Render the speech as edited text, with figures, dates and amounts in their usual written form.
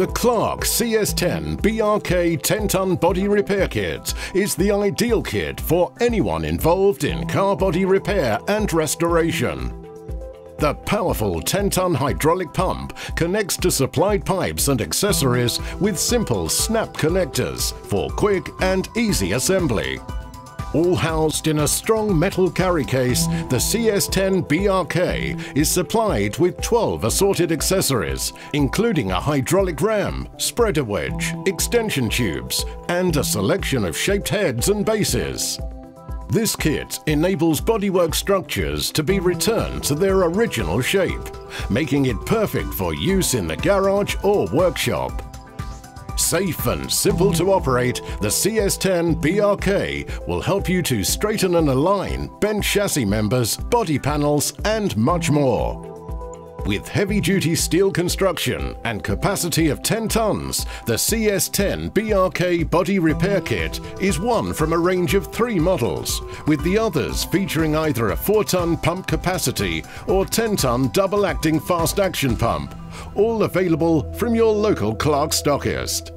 The Clarke CS10BRK 10-ton body repair kit is the ideal kit for anyone involved in car body repair and restoration. The powerful 10-ton hydraulic pump connects to supplied pipes and accessories with simple snap connectors for quick and easy assembly. All housed in a strong metal carry case, the CS10BRK is supplied with 12 assorted accessories, including a hydraulic ram, spreader wedge, extension tubes, and a selection of shaped heads and bases. This kit enables bodywork structures to be returned to their original shape, making it perfect for use in the garage or workshop. Safe and simple to operate, the CS10BRK will help you to straighten and align bent chassis members, body panels, and much more. With heavy-duty steel construction and capacity of 10 tons, the CS10BRK body repair kit is one from a range of 3 models, with the others featuring either a 4-ton pump capacity or 10-ton double-acting fast-action pump, all available from your local Clarke stockist.